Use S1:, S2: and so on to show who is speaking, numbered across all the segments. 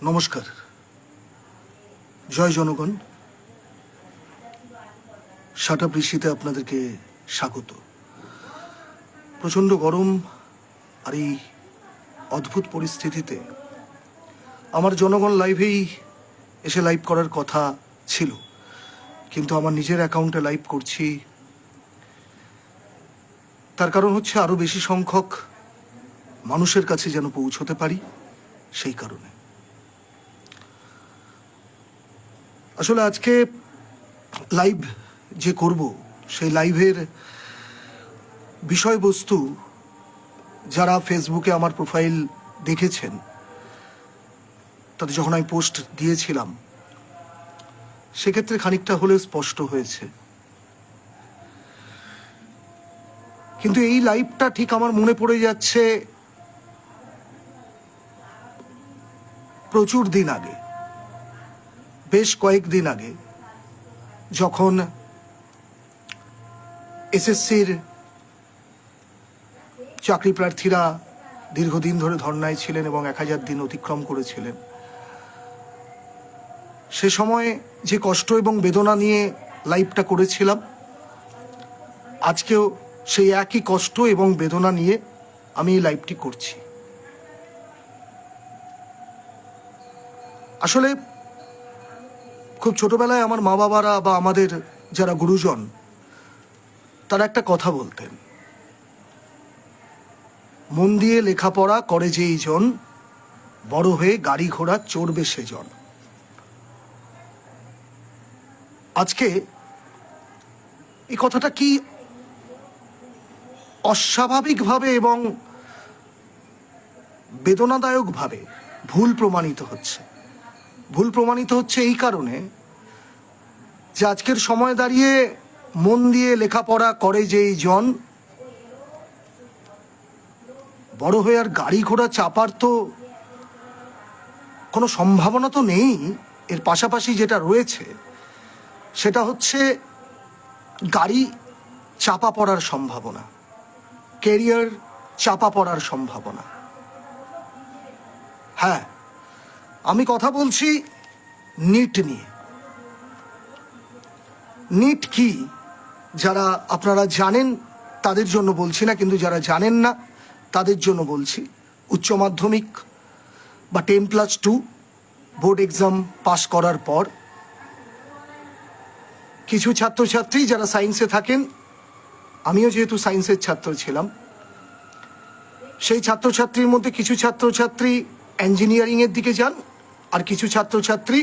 S1: নমস্কার, জয় জনগণ। সাটা বৃষ্টিতে আপনাদেরকে স্বাগত। প্রচণ্ড গরম আর এই অদ্ভুত পরিস্থিতিতে আমার জনগণ লাইভেই এসে লাইভ করার কথা ছিল, কিন্তু আমার নিজের অ্যাকাউন্টে লাইভ করছি। তার কারণ হচ্ছে আরও বেশি সংখ্যক মানুষের কাছে যেন পৌঁছতে পারি, সেই কারণে। আসলে আজকে লাইভ যে করব, সেই লাইভের বিষয়বস্তু যারা ফেসবুকে আমার প্রোফাইল দেখেছেন, তাদের যখন আমি পোস্ট দিয়েছিলাম, সেক্ষেত্রে খানিকটা হলেও স্পষ্ট হয়েছে। কিন্তু এই লাইভটা ঠিক আমার মনে পড়ে যাচ্ছে প্রচুর দিন আগে, বেশ কয়েকদিন আগে, যখন এসএসসির চাকরি প্রার্থীরা দীর্ঘদিন ধরে ধর্নায় ছিলেন এবং 1000 দিন অতিক্রম করেছিলেন। সে সময় যে কষ্ট এবং বেদনা নিয়ে লাইভটা করেছিলাম, আজকেও সেই একই কষ্ট এবং বেদনা নিয়ে আমি এই লাইভটি করছি। আসলে খুব ছোটবেলায় আমার মা বাবারা বা আমাদের যারা গুরুজন, তারা একটা কথা বলতেন, মন দিয়ে লেখাপড়া করে যেই জন, বড় হয়ে গাড়ি ঘোড়া চড়বে সেজন। আজকে এই কথাটা কি অস্বাভাবিকভাবে এবং বেদনাদায়কভাবে ভুল প্রমাণিত হচ্ছে। ভুল প্রমাণিত হচ্ছে এই কারণে যে আজকের সময় দাঁড়িয়ে মন দিয়ে লেখাপড়া করে যেই জন, বড় হয়ে আর গাড়ি ঘোড়া চাপার তো কোনো সম্ভাবনা তো নেই। এর পাশাপাশি যেটা রয়েছে সেটা হচ্ছে গাড়ি চাপা পড়ার সম্ভাবনা, ক্যারিয়ার চাপা পড়ার সম্ভাবনা। হ্যাঁ, আমি কথা বলছি নিট নিয়ে। নিট কি, যারা আপনারা জানেন তাদের জন্য বলছি না, কিন্তু যারা জানেন না তাদের জন্য বলছি। উচ্চ মাধ্যমিক বা 10+2 বোর্ড এক্সাম পাশ করার পর কিছু ছাত্রছাত্রী যারা সায়েন্সে থাকেন, আমিও যেহেতু সায়েন্সের ছাত্র ছিলাম, সেই ছাত্রছাত্রীর মধ্যে কিছু ছাত্রছাত্রী ইঞ্জিনিয়ারিংয়ের দিকে যান, আর কিছু ছাত্রছাত্রী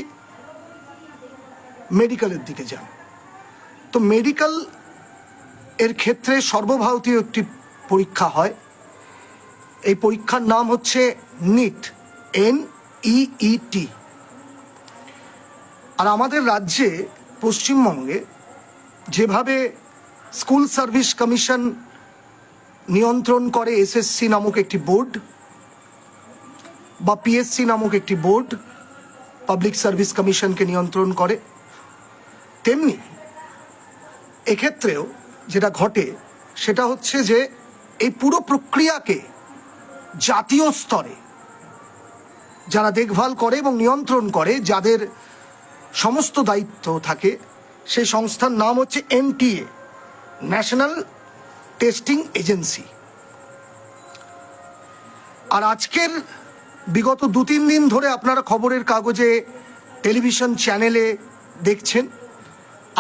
S1: মেডিকেলের দিকে যান। তো মেডিকেল এর ক্ষেত্রে সর্বভারতীয় একটি পরীক্ষা হয়। এই পরীক্ষার নাম হচ্ছে নিট, NEET। আর আমাদের রাজ্যে, পশ্চিমবঙ্গে, যেভাবে স্কুল সার্ভিস কমিশন নিয়ন্ত্রণ করে এসএসসি নামক একটি বোর্ড, বা পিএসসি নামক একটি বোর্ড পাবলিক সার্ভিস কমিশনকে নিয়ন্ত্রণ করে, তেমনি এক্ষেত্রেও যেটা ঘটে সেটা হচ্ছে যে এই পুরো প্রক্রিয়াকে জাতীয় স্তরে যারা দেখভাল করে এবং নিয়ন্ত্রণ করে, যাদের সমস্ত দায়িত্ব থাকে, সেই সংস্থার নাম হচ্ছে NTA, ন্যাশনাল টেস্টিং এজেন্সি। আর আজকের বিগত 2-3 দিন ধরে আপনারা খবরের কাগজে, টেলিভিশন চ্যানেলে দেখছেন,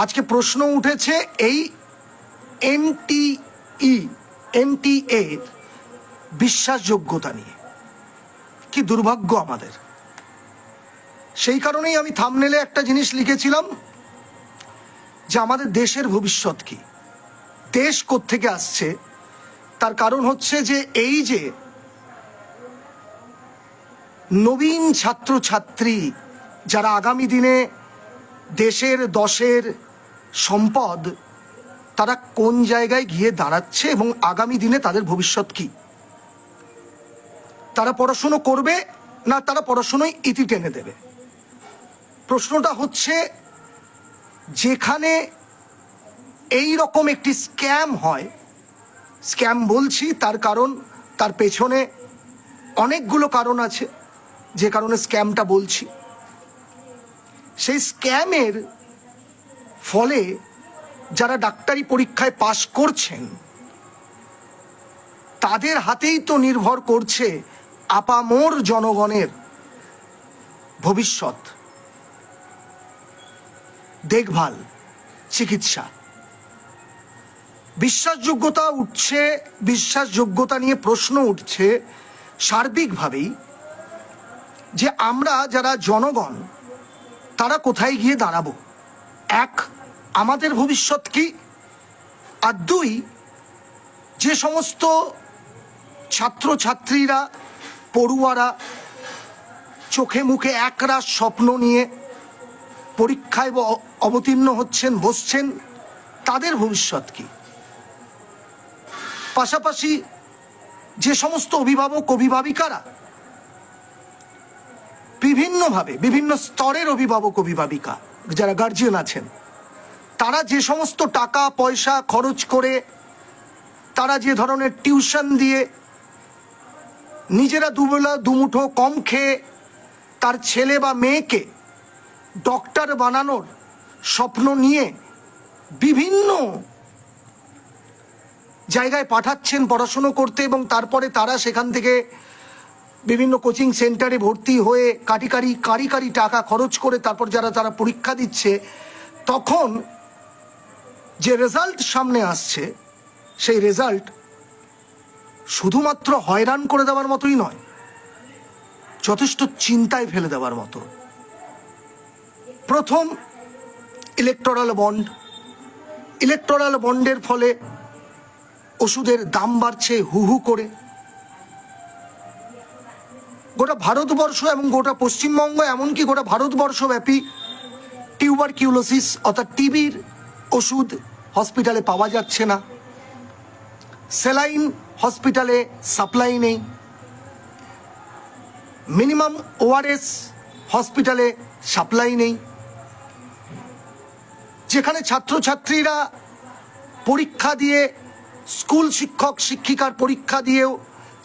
S1: আজকে প্রশ্ন উঠেছে এই NTA বিশ্বাসযোগ্যতা নিয়ে। কি দুর্ভাগ্য আমাদের। সেই কারণেই আমি থাম্বনেলে একটা জিনিস লিখেছিলাম যে আমাদের দেশের ভবিষ্যৎ কি, দেশ কোত্থেকে আসছে। তার কারণ হচ্ছে যে এই যে নবীন ছাত্রছাত্রী, যারা আগামী দিনে দেশের দশের সম্পদ, তারা কোন জায়গায় গিয়ে দাঁড়াচ্ছে এবং আগামী দিনে তাদের ভবিষ্যৎ কি। তারা পড়াশুনো করবে না তারা পড়াশুনোয় ইতি টেনে দেবে। প্রশ্নটা হচ্ছে, যেখানে এই রকম একটি স্ক্যাম হয়, স্ক্যাম বলছি তার কারণ তার পেছনে অনেকগুলো কারণ আছে। যে কারণে স্ক্যামটা বলছি, সেই স্ক্যামের ফলে যারা ডাক্তারি পরীক্ষায় পাশ করছেন তাদের হাতেই তো নির্ভর করছে আপামর জনগণের ভবিষ্যৎ, দেখভাল, চিকিৎসা। বিশ্বাসযোগ্যতা উঠছে, বিশ্বাসযোগ্যতা নিয়ে প্রশ্ন উঠছে সার্বিকভাবেই, যে আমরা যারা জনগণ তারা কোথায় গিয়ে দাঁড়াবো। এক, আমাদের ভবিষ্যৎ কি? আর দুই, যে সমস্ত ছাত্রছাত্রীরা, পড়ুয়ারা চোখে মুখে একরাশ স্বপ্ন নিয়ে পরীক্ষায় অবতীর্ণ হচ্ছেন, বসছেন, তাদের ভবিষ্যৎ কি? পাশাপাশি যে সমস্ত অভিভাবক অভিভাবিকারা বিভিন্নভাবে, বিভিন্ন স্তরের অভিভাবক অভিভাবিকা যারা গার্জিয়ান আছেন, তারা যে সমস্ত টাকা পয়সা খরচ করে, তারা যে ধরনের টিউশন দিয়ে নিজেরা দুবেলা দুমুঠো কম খেয়ে তার ছেলে বা মেয়েকে ডক্টর বানানোর স্বপ্ন নিয়ে বিভিন্ন জায়গায় পাঠাচ্ছেন পড়াশুনো করতে, এবং তারপরে তারা সেখান থেকে বিভিন্ন কোচিং সেন্টারে ভর্তি হয়ে কারি টাকা খরচ করে তারপর তারা পরীক্ষা দিচ্ছে, তখন যে রেজাল্ট সামনে আসছে সেই রেজাল্ট শুধুমাত্র হয়রান করে দেওয়ার মতোই নয়, যথেষ্ট চিন্তায় ফেলে দেওয়ার মতো। প্রথম, ইলেকটোরাল বন্ড। ইলেকটোরাল বন্ডের ফলে ওষুধের দাম বাড়ছে হু হু করে। গোটা ভারতবর্ষ এবং গোটা পশ্চিমবঙ্গ, এমনকি গোটা ভারতবর্ষব্যাপী টিউবারকিউলোসিস অর্থাৎ টিবির ওষুধ হসপিটালে পাওয়া যাচ্ছে না, স্যালাইন হসপিটালে সাপ্লাই নেই, মিনিমাম ওআরএস হসপিটালে সাপ্লাই নেই। যেখানে ছাত্রছাত্রীরা পরীক্ষা দিয়ে, স্কুল শিক্ষক শিক্ষিকার পরীক্ষা দিয়েও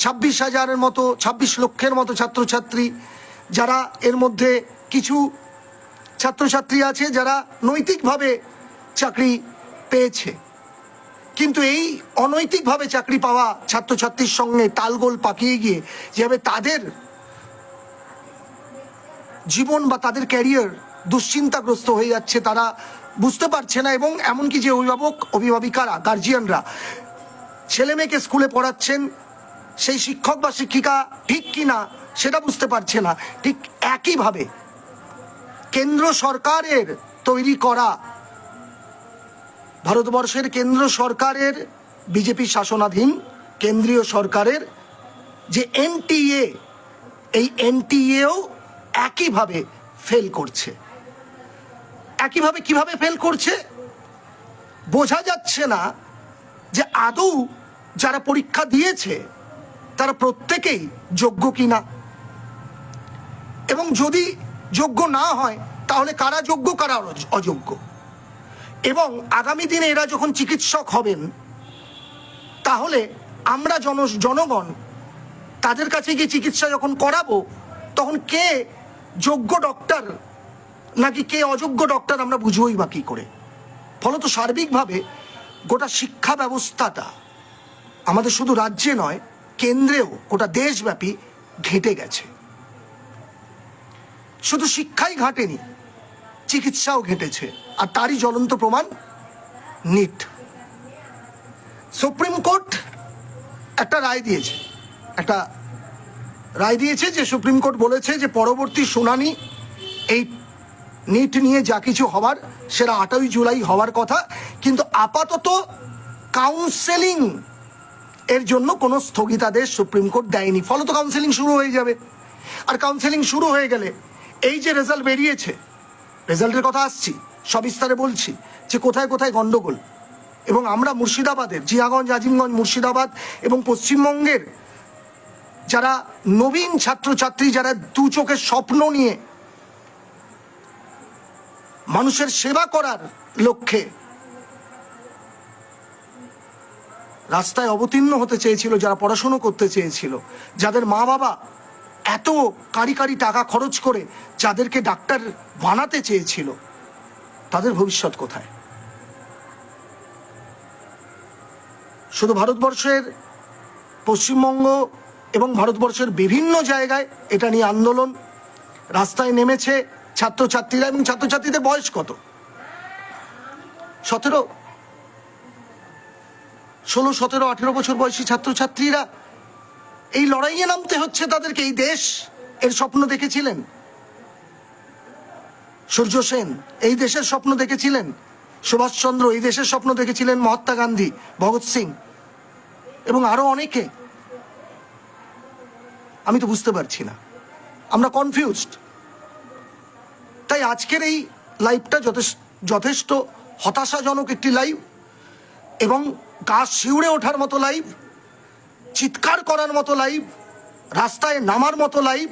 S1: 26 লক্ষের মতো ছাত্রছাত্রী, যারা এর মধ্যে কিছু ছাত্রছাত্রী আছে যারা নৈতিকভাবে চাকরি পেয়েছে, কিন্তু এই অনৈতিকভাবে চাকরি পাওয়া ছাত্রছাত্রীর সঙ্গে তালগোল পাকিয়ে গিয়ে যেভাবে তাদের জীবন বা তাদের ক্যারিয়ার দুশ্চিন্তাগ্রস্ত হয়ে যাচ্ছে, তারা বুঝতে পারছে না। এবং এমনকি যে অভিভাবক অভিভাবিকারা, গার্জিয়ানরা ছেলে মেয়েকে স্কুলে পড়াচ্ছেন, সেই শিক্ষক বা শিক্ষিকা ঠিক কিনা সেটা বুঝতে পারছে না। ঠিক একইভাবে কেন্দ্র সরকারের তৈরি করা, ভারতবর্ষের কেন্দ্র সরকারের বিজেপি শাসনাধীন কেন্দ্রীয় সরকারের যে এনটিএ, এই এনটিএও একইভাবে ফেল করছে। একইভাবে কিভাবে ফেল করছে বোঝা যাচ্ছে না যে আদৌ যারা পরীক্ষা দিয়েছে তারা প্রত্যেকেই যোগ্য কিনা, এবং যদি যোগ্য না হয় তাহলে কারা যোগ্য কারা অযোগ্য। এবং আগামী দিনে এরা যখন চিকিৎসক হবেন তাহলে আমরা জনগণ তাদের কাছে গিয়ে চিকিৎসা যখন করাবো, তখন কে যোগ্য ডক্টর নাকি কে অযোগ্য ডক্টর আমরা বুঝবই বা কী করে। ফলত সার্বিকভাবে গোটা শিক্ষা ব্যবস্থাটা আমাদের শুধু রাজ্যে নয়, কেন্দ্রেও গোটা দেশব্যাপী ঘেঁটে গেছে। শুধু শিক্ষাই ঘাটেনি, চিকিৎসাও ঘেঁটেছে, আর তারই জ্বলন্ত প্রমাণ নিট। সুপ্রিম কোর্ট একটা রায় দিয়েছে, যে সুপ্রিম কোর্ট বলেছে যে পরবর্তী শুনানি এই নিট নিয়ে যা কিছু হওয়ার সেটা 8ই জুলাই হওয়ার কথা, কিন্তু আপাতত কাউন্সেলিং এর জন্য কোনো স্থগিতাদেশ সুপ্রিম কোর্ট দেয়নি। ফলত কাউন্সেলিং শুরু হয়ে যাবে, আর কাউন্সেলিং শুরু হয়ে গেলে এই যে রেজাল্ট বেরিয়েছে, রেজাল্টের কথা আসছি, সবিস্তারে বলছি যে কোথায় কোথায় গণ্ডগোল। এবং আমরা মুর্শিদাবাদের জিয়াগঞ্জ, আজিমগঞ্জ, মুর্শিদাবাদ এবং পশ্চিমবঙ্গের যারা নবীন ছাত্রছাত্রী, যারা দু চোখের স্বপ্ন নিয়ে মানুষের সেবা করার লক্ষ্যে রাস্তায় অবতীর্ণ হতে চেয়েছিল, যারা পড়াশুনো করতে চেয়েছিল, যাদের মা বাবা এত কারি কারি টাকা খরচ করে যাদেরকে ডাক্তার বানাতে চেয়েছিল, তাদের ভবিষ্যৎ কোথায়? শুধু ভারতবর্ষের পশ্চিমবঙ্গ এবং ভারতবর্ষের বিভিন্ন জায়গায় এটা নিয়ে আন্দোলন, রাস্তায় নেমেছে ছাত্রছাত্রীরা। এবং ছাত্রছাত্রীদের বয়স কত? 17, 16, 17, 18 বছর বয়সী ছাত্রছাত্রীরা। এই লড়াইয়ে নামতে হচ্ছে তাদেরকে। এই দেশ এর স্বপ্ন দেখেছিলেন সূর্য সেন, এই দেশের স্বপ্ন দেখেছিলেন সুভাষচন্দ্র, এই দেশের স্বপ্ন দেখেছিলেন মহাত্মা গান্ধী, ভগৎ সিং এবং আরো অনেকে। আমি তো বুঝতে পারছি না, আমরা কনফিউজড। তাই আজকের এই লাইভটা যথেষ্ট হতাশাজনক একটি লাইভ, এবং গা শিউড়ে ওঠার মতো লাইভ, চিৎকার করার মতো লাইভ, রাস্তায় নামার মতো লাইভ,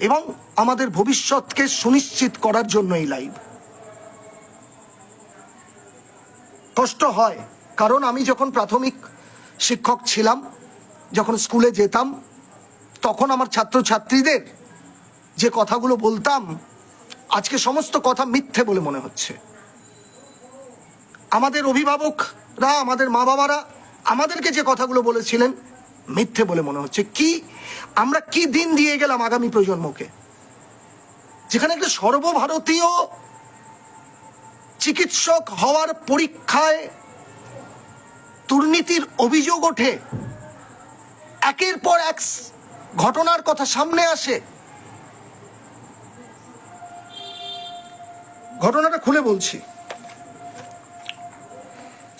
S1: এবং আমাদের ভবিষ্যৎকে সুনিশ্চিত করার জন্য এই লাইভ। কষ্ট হয়, কারণ আমি যখন প্রাথমিক শিক্ষক ছিলাম, যখন স্কুলে যেতাম, তখন আমার ছাত্রছাত্রীদের যে কথাগুলো বলতাম, আজকে সমস্ত কথা মিথ্যে বলে মনে হচ্ছে। আমাদের অভিভাবকরা, আমাদের মা বাবারা আমাদেরকে যে কথাগুলো বলেছিলেন, মিথ্যে বলে মনে হচ্ছে। কি আমরা কি দিন দিয়ে গেলাম আগামী প্রজন্মকে, যেখানে একটা সর্বভারতীয় চিকিৎসক হওয়ার পরীক্ষায় দুর্নীতির অভিযোগ ওঠে, একের পর এক ঘটনার কথা সামনে আসে। ঘটনাটা খুলে বলছি।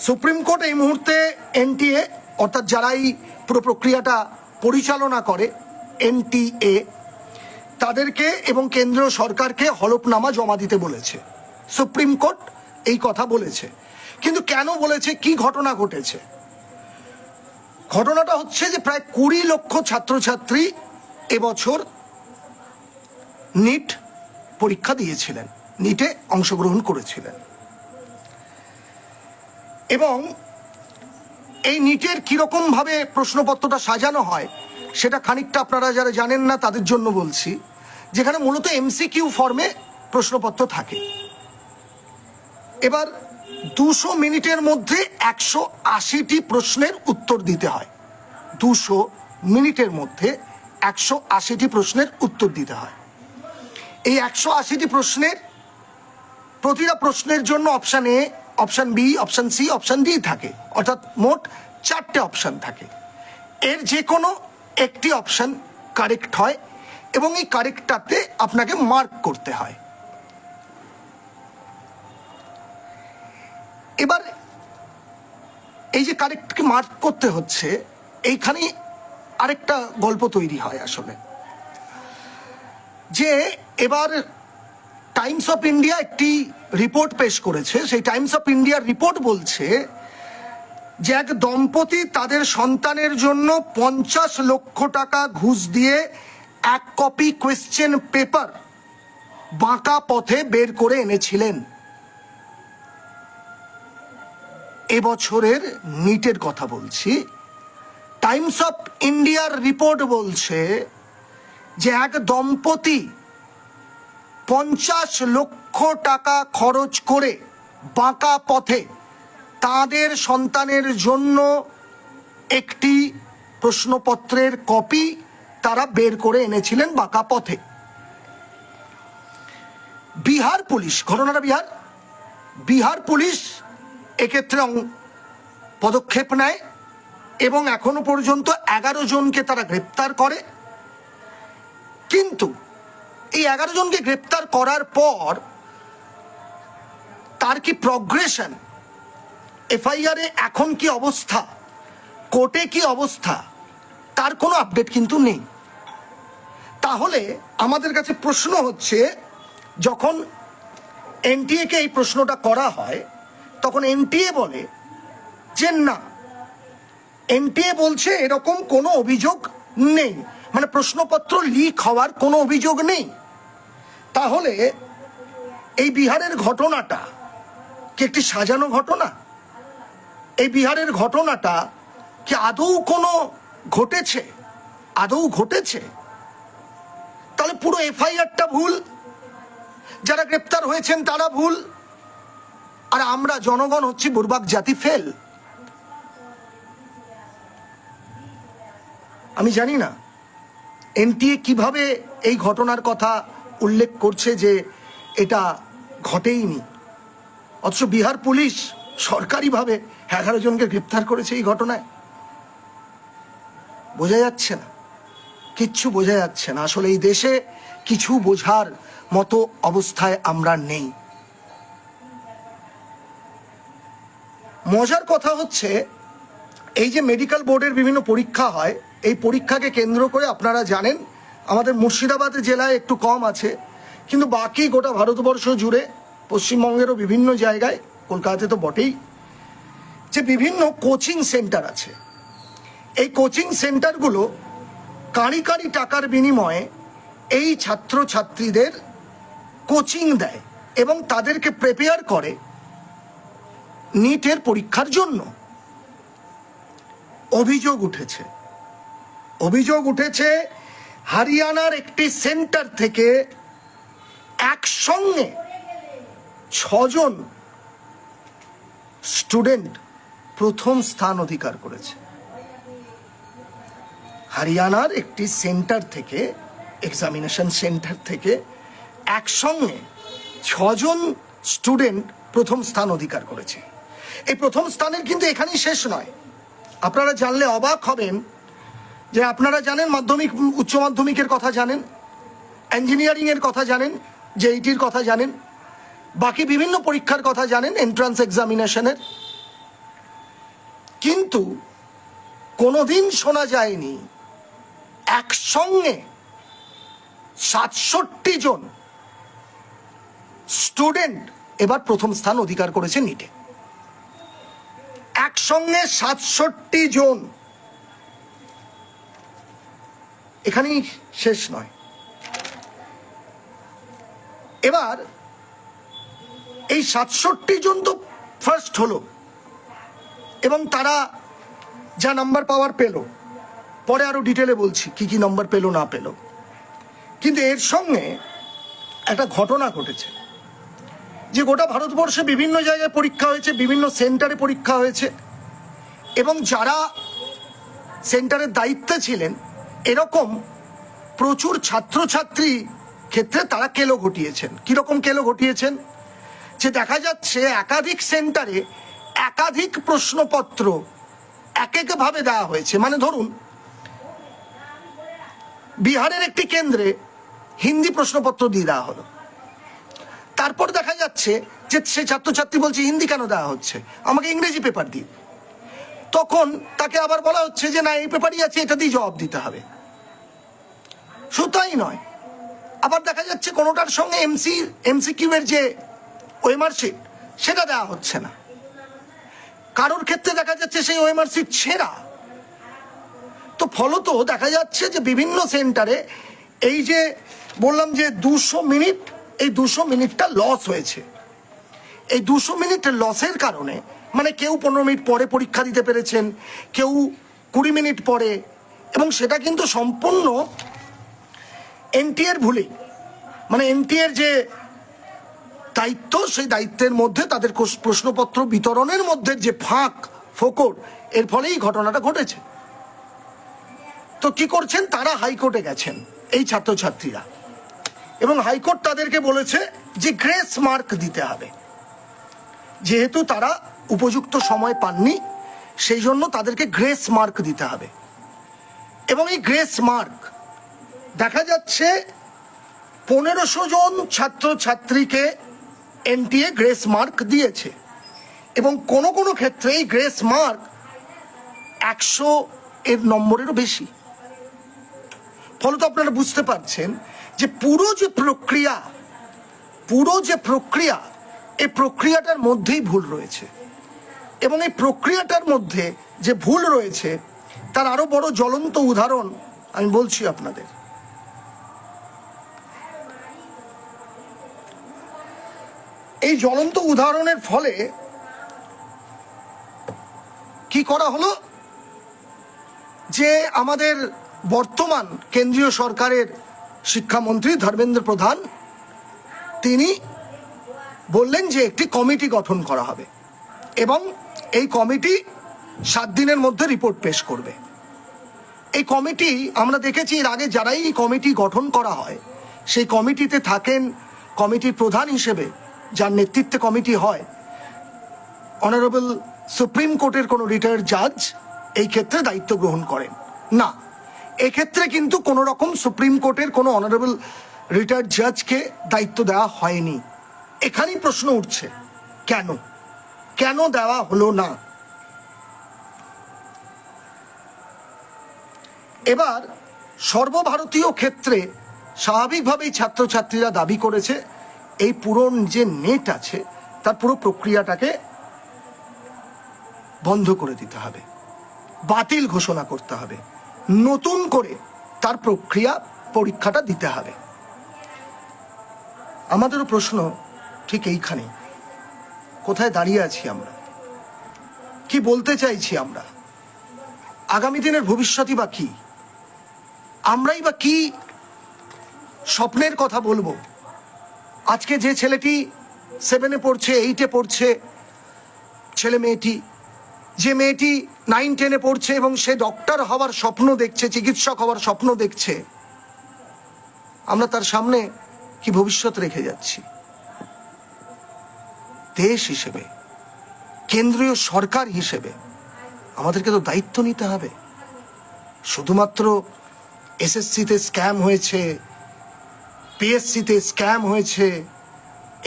S1: সুপ্রিম কোর্ট এই মুহূর্তে এনটিএ, অর্থাৎ যারা এই পুরো প্রক্রিয়াটা পরিচালনা করে, এনটিএ, তাদেরকে এবং কেন্দ্রীয় সরকারকে হলফনামা জমা দিতে বলেছে। সুপ্রিম কোর্ট এই কথা বলেছে। কিন্তু কেন বলেছে, কি ঘটনা ঘটেছে? ঘটনাটা হচ্ছে যে প্রায় 20 লক্ষ ছাত্রছাত্রী এবছর নিট পরীক্ষা দিয়েছিলেন, নিটে অংশগ্রহণ করেছিলেন। এবং এই নিটের কিরকম ভাবে প্রশ্নপত্রটা সাজানো হয় সেটা খানিকটা আপনারা যারা জানেন না তাদের জন্য বলছি। যেখানে মূলত এমসিকিউ ফর্মে প্রশ্নপত্র থাকে। এবার 200 মিনিটের মধ্যে 180টি প্রশ্নের উত্তর দিতে হয়। 200 মিনিটের মধ্যে 180টি প্রশ্নের উত্তর দিতে হয়। এই 180টি প্রশ্নের প্রতিটা প্রশ্নের জন্য option A, option B, option C, option D থাকে, অর্থাৎ মোট 4টে অপশন থাকে। এর যে কোনো একটি অপশন কারেক্ট হয় এবং এই কারেক্টটাতে আপনাকে মার্ক করতে হয়। এবার এই যে কারেক্টকে মার্ক করতে হচ্ছে, এইখানে আরেকটা গল্প তৈরি হয় আসলে, যে এবার টাইমস অফ ইন্ডিয়া একটি রিপোর্ট পেশ করেছে। সেই টাইমস অফ ইন্ডিয়ার রিপোর্ট বলছে যে এক দম্পতি তাদের সন্তানের জন্য 50 লক্ষ টাকা ঘুষ দিয়ে 1 কপি কোয়েশ্চেন পেপার বাঁকা পথে বের করে এনেছিলেন। এবছরের নিটের কথা বলছি। টাইমস অফ ইন্ডিয়ার রিপোর্ট বলছে যে এক দম্পতি 50 লক্ষ টাকা খরচ করে বাঁকা পথে তাদের সন্তানের জন্য একটি প্রশ্নপত্রের কপি তারা বের করে এনেছিলেন বাঁকা পথে। বিহার পুলিশ, ঘটনাটা বিহার পুলিশ এক্ষেত্রে পদক্ষেপ নেয় এবং এখনো পর্যন্ত 11 জনকে তারা গ্রেপ্তার করে। কিন্তু এই 11 জনকে গ্রেপ্তার করার পর তার কি প্রগ্রেশন, এফআইআর এ এখন কি অবস্থা, কোর্টে কি অবস্থা, তার কোনো আপডেট কিন্তু নেই। তাহলে আমাদের কাছে প্রশ্ন হচ্ছে, যখন এনটিএ কে এই প্রশ্নটা করা হয় তখন এনটিএ বলে যে না, এনটিএ বলছে এরকম কোনো অভিযোগ নেই, মানে প্রশ্নপত্র লিক হওয়ার কোনো অভিযোগ নেই। তাহলে এই বিহারের ঘটনাটা কি একটি সাজানো ঘটনা? এই বিহারের ঘটনাটা কি আদৌ কোনো ঘটেছে? আদৌ ঘটেছে, তাহলে পুরো এফআইআরটা ভুল, যারা গ্রেপ্তার হয়েছেন তারা ভুল, আর আমরা জনগণ হচ্ছি বুর্বাক জাতি ফেল। আমি জানি না এনটিএ কিভাবে এই ঘটনার কথা উল্লেখ করছে যে এটা ঘটেইনি, অথচ বিহার পুলিশ সরকারিভাবে 11 জনকে গ্রেপ্তার করেছে এই ঘটনায়। বোঝা যাচ্ছে না, কিচ্ছু বোঝা যাচ্ছে না। আসলে এই দেশে কিছু বোঝার মতো অবস্থায় আমরা নেই। মজার কথা হচ্ছে, এই যে মেডিকেল বোর্ডের বিভিন্ন পরীক্ষা হয়, এই পরীক্ষাকে কেন্দ্র করে আপনারা জানেন আমাদের মুর্শিদাবাদ জেলায় একটু কম আছে, কিন্তু বাকি গোটা ভারতবর্ষ জুড়ে, পশ্চিমবঙ্গেরও বিভিন্ন জায়গায়, কলকাতাতে তো বটেই, যে বিভিন্ন কোচিং সেন্টার আছে। এই কোচিং সেন্টারগুলো কাঁড়ি কাঁড়ি টাকার বিনিময়ে এই ছাত্রছাত্রীদের কোচিং দেয় এবং তাদেরকে প্রিপেয়ার করে নিটের পরীক্ষার জন্য। অভিযোগ উঠেছে হরিয়ানার একটি সেন্টার থেকে একসঙ্গে 6 জন স্টুডেন্ট প্রথম স্থান অধিকার করেছে। হরিয়ানার একটি সেন্টার থেকে, এক্সামিনেশন সেন্টার থেকে একসঙ্গে 6 জন স্টুডেন্ট প্রথম স্থান অধিকার করেছে। এই প্রথম স্থানের কিন্তু এখানেই শেষ নয়। আপনারা জানলে অবাক হবেন যে আপনারা জানেন মাধ্যমিক উচ্চ মাধ্যমিকের কথা জানেন, ইঞ্জিনিয়ারিংয়ের কথা জানেন, জেইটির কথা জানেন, বাকি বিভিন্ন পরীক্ষার কথা জানেন, এন্ট্রান্স এক্সামিনেশনের, কিন্তু কোনোদিন শোনা যায়নি একসঙ্গে 67 জন স্টুডেন্ট এবার প্রথম স্থান অধিকার করেছে নিটে। একসঙ্গে 67 জন। এখানেই শেষ নয়। এবার এই 67 জন তো ফার্স্ট হলো এবং তারা যা নাম্বার পাওয়ার পেল, পরে আরো ডিটেলে বলছি কি কি নাম্বার পেল না পেল। কিন্তু এর সঙ্গে একটা ঘটনা ঘটেছে যে গোটা ভারতবর্ষে বিভিন্ন জায়গায় পরীক্ষা হয়েছে, বিভিন্ন সেন্টারে পরীক্ষা হয়েছে, এবং যারা সেন্টারের দায়িত্বে ছিলেন এরকম প্রচুর ছাত্রছাত্রী ক্ষেত্রে তারা কেলো ঘটিয়েছেন। কিরকম কেলো ঘটিয়েছেন? যে দেখা যাচ্ছে একাধিক সেন্টারে একাধিক প্রশ্নপত্র একভাবে দেওয়া হয়েছে। মানে ধরুন বিহারের একটি কেন্দ্রে হিন্দি প্রশ্নপত্র দিয়ে দেওয়া হলো, তারপর দেখা যাচ্ছে যে সে ছাত্রছাত্রী বলছে হিন্দি কেন দেওয়া হচ্ছে, আমাকে ইংরেজি পেপার দিন। তখন তাকে আবার বলা হচ্ছে যে না, এই পেপারই আছে, এটা দিয়ে জবাব দিতে হবে। শুধু তাই নয়, আবার দেখা যাচ্ছে কোনোটার সঙ্গে এমসিকিউ এর যে ওএমআর শিট সেটা দেওয়া হচ্ছে না। কারোর ক্ষেত্রে দেখা যাচ্ছে সেই ওএমআর শিট ছেঁড়া। তো ফলত দেখা যাচ্ছে যে বিভিন্ন সেন্টারে এই যে বললাম যে 200 মিনিট, এই 200 মিনিটটা লস হয়েছে। এই 200 মিনিটের লসের কারণে মানে কেউ 15 মিনিট পরে পরীক্ষা দিতে পেরেছেন, কেউ 20 মিনিট পরে, এবং সেটা কিন্তু সম্পূর্ণ এনটিএর ভুলেই। মানে এনটিএর যে দায়িত্ব, সেই দায়িত্বের মধ্যে তাদের প্রশ্নপত্র বিতরণের মধ্যে যে ফাঁক ফোকর, এর ফলেই ঘটনাটা ঘটেছে। তো কি করছেন তারা? হাইকোর্টে গেছেন এই ছাত্রছাত্রীরা, এবং হাইকোর্ট তাদেরকে বলেছে যে গ্রেস মার্ক দিতে হবে। যেহেতু তারা উপযুক্ত সময় পাননি, সেই জন্য তাদেরকে গ্রেস মার্ক দিতে হবে। এবং এই গ্রেস মার্ক দেখা যাচ্ছে 1500 জন ছাত্রছাত্রীকে এনটিএ গ্রেস মার্ক দিয়েছে, এবং কোনো কোনো ক্ষেত্রে এই গ্রেস মার্ক 100 এর নম্বরেরও বেশি। ফলত আপনারা বুঝতে পারছেন যে পুরো যে প্রক্রিয়া, এই প্রক্রিয়াটার মধ্যেই ভুল রয়েছে। এবং এই প্রক্রিয়াটার মধ্যে যে ভুল রয়েছে তার আরো বড় জ্বলন্ত উদাহরণ আমি বলছি আপনাদের। এই জ্বলন্ত উদাহরণের ফলে কি করা হলো যে আমাদের বর্তমান কেন্দ্রীয় সরকারের শিক্ষামন্ত্রী ধর্মেন্দ্র প্রধান তিনি বললেন যে একটি কমিটি গঠন করা হবে এবং এই কমিটি 7 দিনের মধ্যে রিপোর্ট পেশ করবে। এই কমিটি আমরা দেখেছি এর আগে যারাই এই কমিটি গঠন করা হয় সেই কমিটিতে থাকেন কমিটির প্রধান হিসেবে, যার নেতৃত্বে কমিটি হয়, অনারেবল সুপ্রিম কোর্টের কোনো রিটায়ার্ড জাজ এই ক্ষেত্রে দায়িত্ব গ্রহণ করেন না। এক্ষেত্রে কিন্তু কোনো রকম সুপ্রিম কোর্টের কোনো অনারেবল রিটায়ার্ড জাজকে দায়িত্ব দেওয়া হয়নি। এখানেই প্রশ্ন উঠছে, কেন কেন দেওয়া হলো না? এবার সর্বভারতীয় ক্ষেত্রে স্বাভাবিকভাবেই ছাত্রছাত্রীরা দাবি করেছে এই পুরো যে নেট আছে তার পুরো প্রক্রিয়াটাকে বন্ধ করে দিতে হবে, বাতিল ঘোষণা করতে হবে, নতুন করে তার প্রক্রিয়া পরীক্ষাটা দিতে হবে। আমাদেরও প্রশ্ন ঠিক এইখানে, কোথায় দাঁড়িয়ে আছি আমরা, কি বলতে চাইছি আমরা, আগামী দিনের ভবিষ্যৎই বা কি, আমরাই বা কি স্বপ্নের কথা বলবো? আজকে যে ছেলেটি 7-এ পড়ছে, 8-এ পড়ছে, ছেলে মেয়েটি, যে মেয়েটি 9-10-এ পড়ছে এবং সে ডক্টর হওয়ার স্বপ্ন দেখছে, চিকিৎসক হওয়ার স্বপ্ন দেখছে, আমরা তার সামনে কি ভবিষ্যৎ রেখে যাচ্ছি? দেশ হিসেবে, কেন্দ্রীয় সরকার হিসেবে আমাদেরকে তো দায়িত্ব নিতে হবে। শুধুমাত্র এসএসসিতে স্ক্যাম হয়েছে, পিএসসিতে স্ক্যাম হয়েছে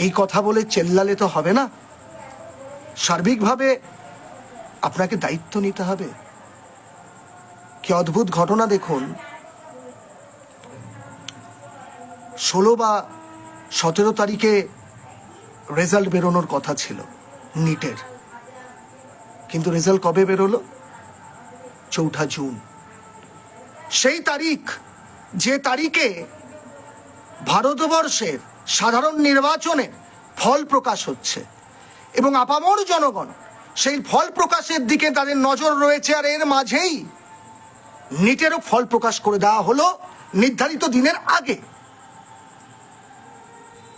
S1: এই কথা বলে চেল্লালে তো হবে না। সার্বিকভাবে আপনাকে দায়িত্ব নিতে হবে। কি অদ্ভুত ঘটনা দেখুন, 16 বা 17 তারিখে রেজাল্ট বেরোনোর কথা ছিল নিটের, কিন্তু রেজাল্ট কবে বেরোলো? 4 জুন। সেই তারিখ, যে তারিখে ভারতবর্ষের সাধারণ নির্বাচনে ফল প্রকাশ হচ্ছে এবং আপামর জনগণ সেই ফল প্রকাশের দিকে তাদের নজর রয়েছে, আর এর মাঝেই নিটেরও ফল প্রকাশ করে দেওয়া হলো নির্ধারিত দিনের আগে,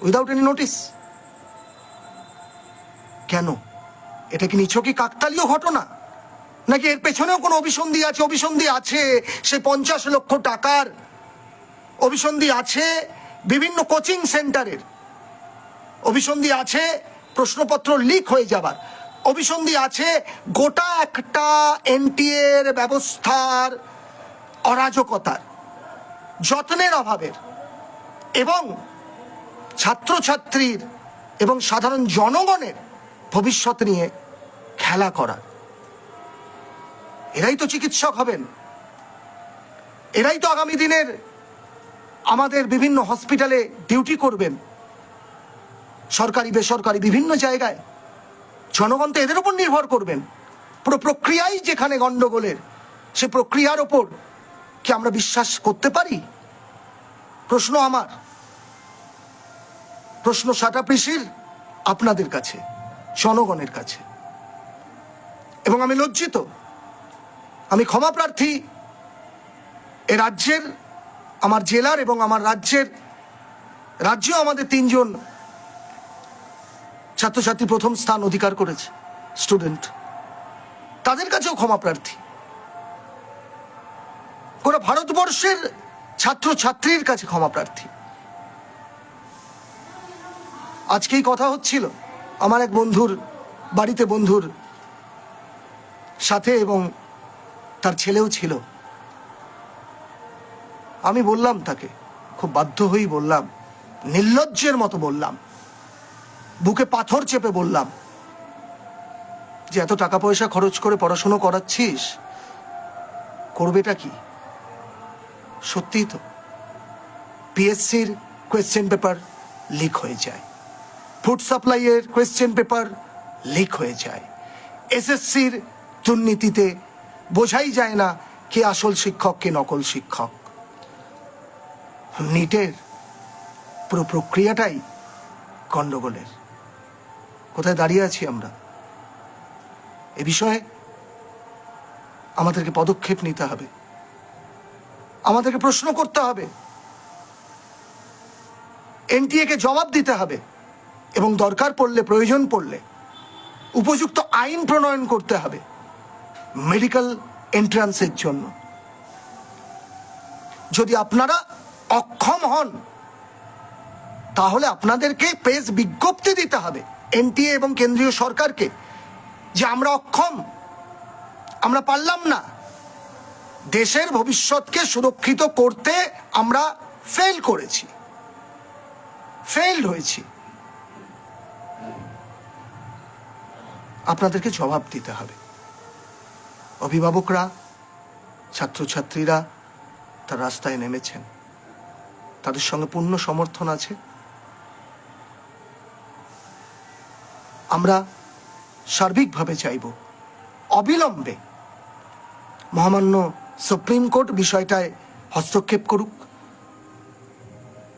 S1: উইদাউট এনি নোটিস। কেন? এটা কি নিছকই কাকতালীয় ঘটনা, নাকি এর পেছনেও কোনো অভিসন্ধি আছে? অভিসন্ধি আছে সে 50 লক্ষ টাকার, অভিসন্ধি আছে বিভিন্ন কোচিং সেন্টারের, অভিসন্ধি আছে প্রশ্নপত্র লিক হয়ে যাবার, অভিসন্ধি আছে গোটা একটা এনটিএর ব্যবস্থার অরাজকতার, যত্নের অভাবের এবং ছাত্রছাত্রীর এবং সাধারণ জনগণের ভবিষ্যৎ নিয়ে খেলা করার। এরাই তো চিকিৎসক হবেন, এরাই তো আগামী দিনের আমাদের বিভিন্ন হসপিটালে ডিউটি করবেন, সরকারি বেসরকারি বিভিন্ন জায়গায়। জনগণ তো এদের উপর নির্ভর করবেন। পুরো প্রক্রিয়াই যেখানে গন্ডগোলের, সে প্রক্রিয়ার ওপর কি আমরা বিশ্বাস করতে পারি? প্রশ্ন আমার, প্রশ্ন সাটা পিসির আপনাদের কাছে, জনগণের কাছে। এবং আমি লজ্জিত, আমি ক্ষমা প্রার্থী এ রাজ্যের, আমার জেলার এবং আমার রাজ্যেও আমাদের 3 জন ছাত্রছাত্রী প্রথম স্থান অধিকার করেছে, স্টুডেন্ট, তাদের কাছেও ক্ষমা প্রার্থী। গোটা ভারতবর্ষের ছাত্রছাত্রীর কাছে ক্ষমা প্রার্থী। আজকেই কথা হচ্ছিল আমার এক বন্ধুর বাড়িতে, বন্ধুর সাথে, এবং তার ছেলেও ছিল। আমি বললাম তাকে, খুব বাধ্য হয়েই বললাম, নির্লজ্জের মতো বললাম, বুকে পাথর চেপে বললাম যে এত টাকা পয়সা খরচ করে পড়াশুনো করাচ্ছিস, করবেটা কি? সত্যিই তো পিএসসির কোয়েশ্চেন পেপার লিক হয়ে যায়, ফুড সাপ্লাইয়ের কোয়েশ্চেন পেপার লিক হয়ে যায়, এসএসসির দুর্নীতিতে বোঝাই যায় না কে আসল শিক্ষক কে নকল শিক্ষক। নিটের পুরো প্রক্রিয়াটাই গন্ডগোলের। কোথায় দাঁড়িয়ে আছি আমরা? এ বিষয়ে আমাদেরকে পদক্ষেপ নিতে হবে। আমাদেরকে প্রশ্ন করতে হবে, এনটিএ কে জবাব দিতে হবে, এবং দরকার পড়লে, প্রয়োজন পড়লে উপযুক্ত আইন প্রণয়ন করতে হবে মেডিকেল এন্ট্রান্সের জন্য। যদি আপনারা অক্ষম হন তাহলে আপনাদেরকে প্রেস বিজ্ঞপ্তি দিতে হবে এনটিএ এবং কেন্দ্রীয় সরকারকে, যে আমরা অক্ষম, আমরা পারলাম না, দেশের ভবিষ্যৎকে সুরক্ষিত করতে আমরা ফেল করেছি, ফেইল্ড হয়েছি। আপনাদেরকে জবাব দিতে হবে। অভিভাবকরা, ছাত্রছাত্রীরা তার রাস্তায় নেমেছেন, তাদের সঙ্গে পূর্ণ সমর্থন আছে। আমরা সার্বিকভাবে চাইব অবিলম্বে মহামান্য সুপ্রিম কোর্ট বিষয়টায় হস্তক্ষেপ করুক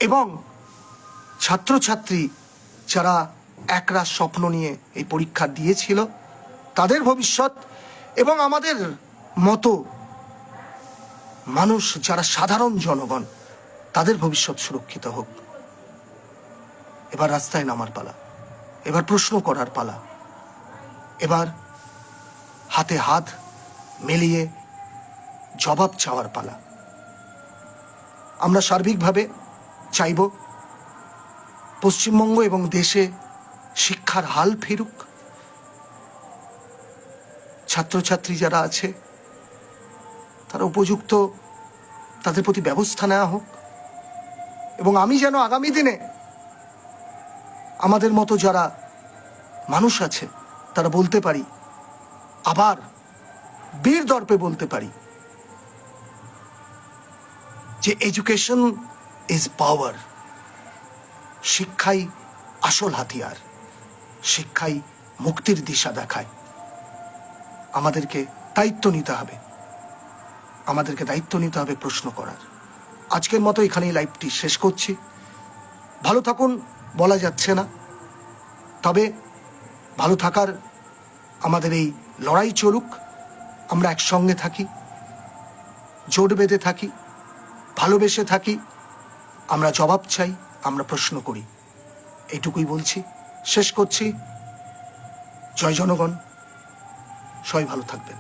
S1: এবং ছাত্রছাত্রী যারা একরাশ স্বপ্ন নিয়ে এই পরীক্ষা দিয়েছিল তাদের ভবিষ্যৎ, এবং আমাদের মতো মানুষ যারা সাধারণ জনগণ তাদের ভবিষ্যৎ সুরক্ষিত হোক। এবার রাস্তায় নামার পালা, এবার প্রশ্ন করার পালা, এবার হাতে হাত মিলিয়ে জবাব চাওয়ার পালা। আমরা সার্বিকভাবে চাইব পশ্চিমবঙ্গ এবং দেশে শিক্ষার হাল ফিরুক, ছাত্রছাত্রী যারা আছে তারা উপযুক্ত, তাদের প্রতি ব্যবস্থা নেওয়া হোক, এবং আমি যেন আগামী দিনে আমাদের মতো যারা মানুষ আছে তারা বলতে পারি, আবার বীর দর্পে বলতে পারি যে এডুকেশন ইজ পাওয়ার। শিক্ষাই আসল হাতিয়ার, শিক্ষাই মুক্তির দিশা দেখায়। আমাদেরকে দায়িত্ব নিতে হবে, আমাদেরকে দায়িত্ব নিতে হবে প্রশ্ন করার। আজকের মতো এখানেই লাইভটি শেষ করছি। ভালো থাকুন বলা যাচ্ছে না, তবে ভালো থাকার আমাদের এই লড়াই চলুক, আমরা একসঙ্গে থাকি, জোট বেঁধে থাকি, ভালোবেসে থাকি, আমরা জবাব চাই, আমরা প্রশ্ন করি। এইটুকুই বলছি, শেষ করছি। জয় জনগণ, সবাই ভালো থাকবেন।